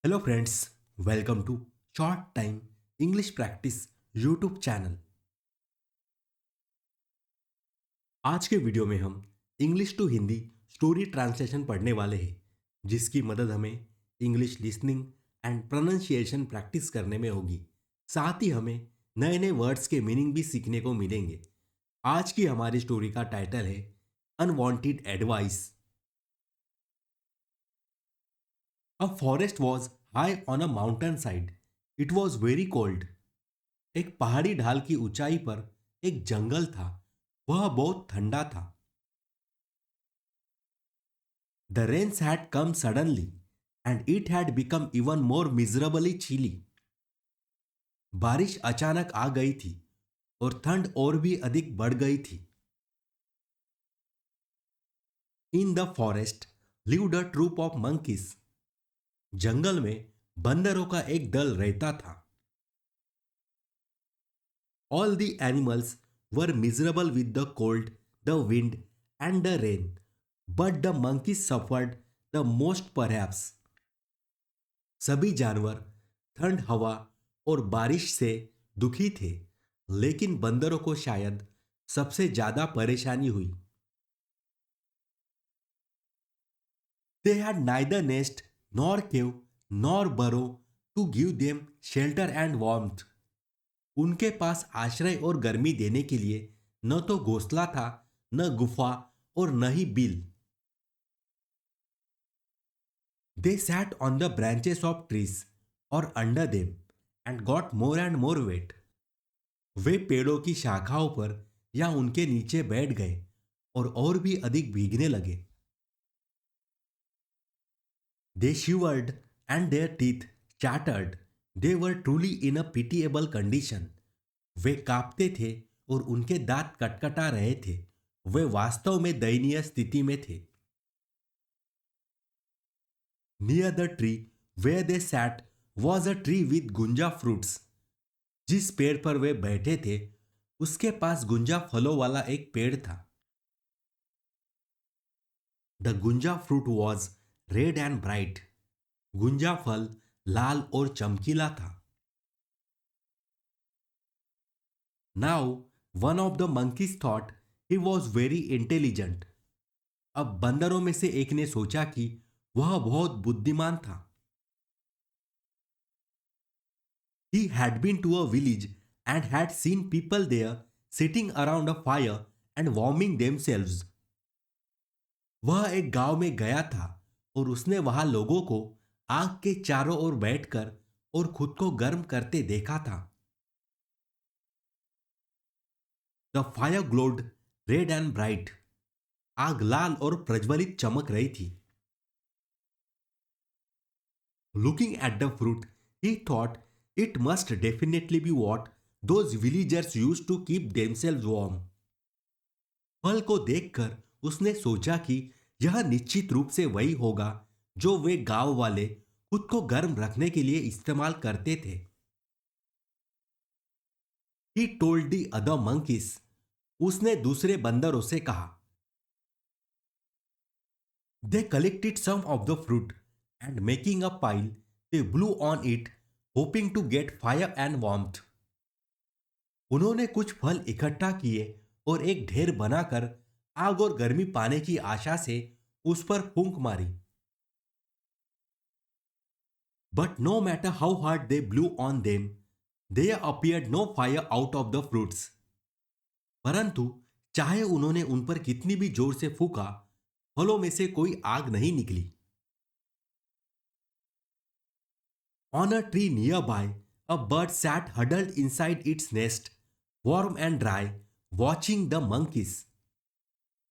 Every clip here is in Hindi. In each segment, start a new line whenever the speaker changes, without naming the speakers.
Hello friends, welcome to short time English practice YouTube channel. आज के वीडियो में हम English to Hindi story translation पढ़ने वाले हैं, जिसकी मदद हमें English listening and pronunciation practice करने में होगी। साथ ही हमें नए नए वर्ड्स के मीनिंग भी सीखने को मिलेंगे। आज की हमारी स्टोरी का टाइटल है unwanted advice. A forest was high on a mountain side. It was very cold. एक पहाड़ी ढाल की ऊंचाई पर एक जंगल था। वह बहुत ठंडा था। The rains had come suddenly and it had become even more miserably chilly. बारिश अचानक आ गई थी और ठंड और भी अधिक बढ़ गई थी। In the forest lived a troop of monkeys. जंगल में बंदरों का एक दल रहता था। All the animals were miserable with the cold, the wind and the rain, but the monkeys suffered the most perhaps. सभी जानवर ठंड, हवा और बारिश से दुखी थे, लेकिन बंदरों को शायद सबसे ज्यादा परेशानी हुई। They had neither nest nor cave nor burrow to give them shelter and warmth. उनके पास आश्रय और गर्मी देने के लिए न तो घोंसला था, न गुफा और न ही बिल। They sat on the branches of trees और under them and got more and more wet. वे पेड़ों की शाखाओं पर या उनके नीचे बैठ गए और भी अधिक भीगने लगे। They shivered and their teeth chattered. They were truly in a pitiable condition. वे कांपते थे और उनके दांत कटकटा रहे थे। वे वास्तव में दयनीय स्थिति में थे। Near the tree where they sat was a tree with gunja fruits. जिस पेड़ पर वे बैठे थे उसके पास गुंजा फलों वाला एक पेड़ था। The gunja fruit was red and bright. गुंजा फल लाल और चमकीला था। Now one of the monkeys thought he was very intelligent. अब बंदरों में से एक ने सोचा कि वह बहुत बुद्धिमान था। He had been to a village and had seen people there sitting around a fire and warming themselves. वह एक गांव में गया था और उसने वहां लोगों को आग के चारों ओर बैठकर और खुद को गर्म करते देखा था। The fire glowed red and bright. आग लाल और प्रज्वलित चमक रही थी। Looking at the fruit he thought it must definitely be what those villagers use to keep themselves warm. फल को देखकर उसने सोचा कि यह निश्चित रूप से वही होगा जो वे गांव वाले खुद को गर्म रखने के लिए इस्तेमाल करते थे। He told the other monkeys. उसने दूसरे बंदरों से कहा। They collected some of the fruit and making a pile they blew on it hoping to get fire and warmth. उन्होंने कुछ फल इकट्ठा किए और एक ढेर बनाकर आग और गर्मी पाने की आशा से उस पर फूंक मारी। But no matter how hard they blew on them, there appeared no fire out of the fruits. परंतु चाहे उन्होंने उन पर कितनी भी जोर से फूका, फलों में से कोई आग नहीं निकली। On a tree nearby a bird sat huddled inside its nest, warm and dry, watching the monkeys.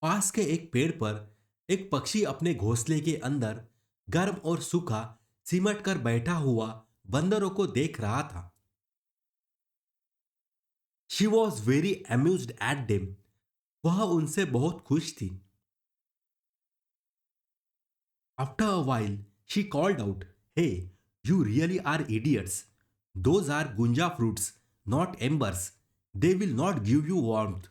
पास के एक पेड़ पर एक पक्षी अपने घोंसले के अंदर गर्म और सूखा सिमट कर बैठा हुआ बंदरों को देख रहा था। She was very amused at them. वह उनसे बहुत खुश थी। After a while, she called out, "Hey, you really are idiots. Those are gunja fruits, not embers. They will not give you warmth."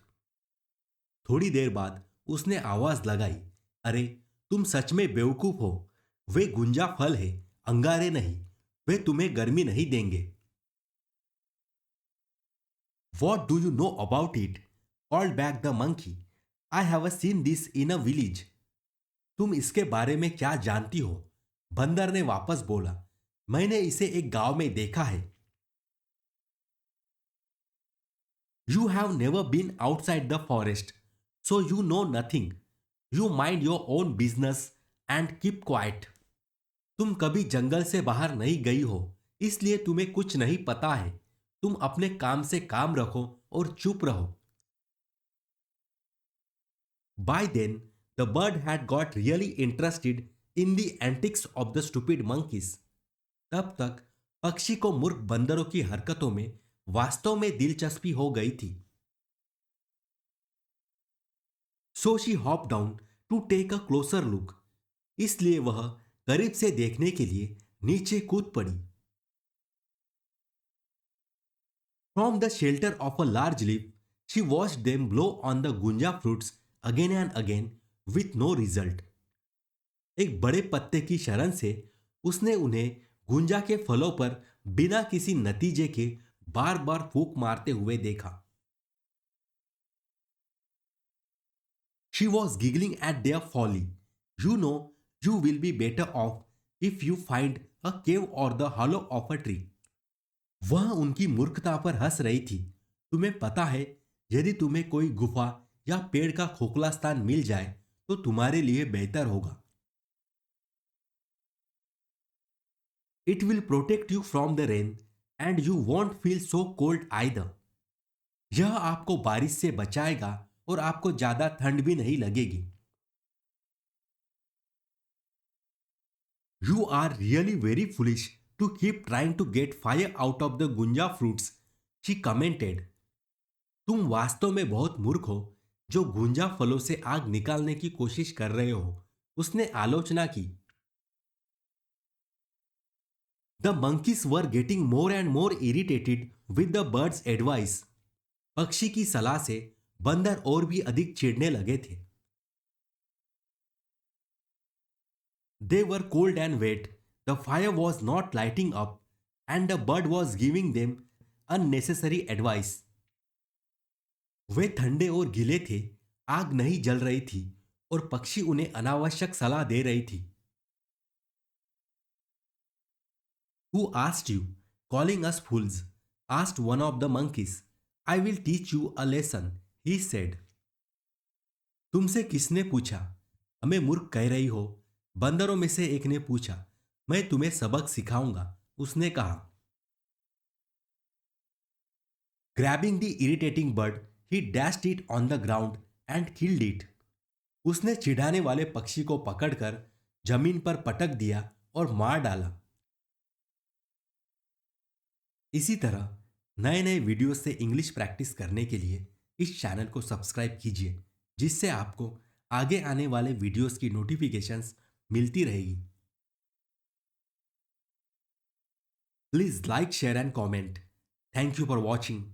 थोड़ी देर बाद उसने आवाज लगाई, अरे तुम सच में बेवकूफ हो। वे गुंजा फल है, अंगारे नहीं, वे तुम्हें गर्मी नहीं देंगे। What do you know about it? Called back the monkey. I have seen this in a village. तुम इसके बारे में क्या जानती हो? बंदर ने वापस बोला, मैंने इसे एक गांव में देखा है। You have never been outside the forest, so you know nothing. You mind your own business and keep quiet. तुम कभी जंगल से बाहर नहीं गई हो, इसलिए तुम्हें कुछ नहीं पता है। तुम अपने काम से काम रखो और चुप रहो। By then, the bird had got really interested in the antics of the stupid monkeys. तब तक पक्षी को मूर्ख बंदरों की हरकतों में वास्तव में दिलचस्पी हो गई थी। So she hopped down to take a closer look. इसलिए वह करीब से देखने के लिए नीचे कूद पड़ी। From the shelter of a large leaf, she watched them blow on the gunja fruits again and again with no result. एक बड़े पत्ते की शरण से उसने उन्हें गुंजा के फलों पर बिना किसी नतीजे के बार बार फूंक मारते हुए देखा। She was giggling at their folly. You know, you will be better off if you find a cave or the hollow of a tree. वह उनकी मूर्खता पर हंस रही थी। तुम्हें पता है, यदि तुम्हें कोई गुफा या पेड़ का खोखला स्थान मिल जाए तो तुम्हारे लिए बेहतर होगा। It will protect you from the rain and you won't feel so cold either. यह आपको बारिश से बचाएगा और आपको ज्यादा ठंड भी नहीं लगेगी। You are really very foolish to keep trying to get fire out of the Gunja fruits, she commented. तुम वास्तव में बहुत मूर्ख हो जो गुंजा फलों से आग निकालने की कोशिश कर रहे हो, उसने आलोचना की। The monkeys were getting more and more irritated with the bird's advice. पक्षी की सलाह से बंदर और भी अधिक चिढ़ने लगे थे। They were cold and wet. The fire was not lighting up, and the bird was giving them unnecessary advice. वे ठंडे और गीले थे, आग नहीं जल रही थी और पक्षी उन्हें अनावश्यक सलाह दे रही थी। Who asked you? Calling us fools? Asked one of the monkeys. I will teach you a lesson, he said. तुमसे किसने पूछा? हमें मूर्ख कह रही हो? बंदरों में से एक ने पूछा। मैं तुम्हें सबक सिखाऊंगा, उसने कहा। Grabbing the irritating bird, he dashed it on the ground and killed it. उसने चिढ़ाने वाले पक्षी को पकड़कर जमीन पर पटक दिया और मार डाला। इसी तरह नए नए वीडियो से इंग्लिश प्रैक्टिस करने के लिए इस चैनल को सब्सक्राइब कीजिए, जिससे आपको आगे आने वाले वीडियोस की नोटिफिकेशंस मिलती रहेगी। Please like, share and comment. Thank you for watching.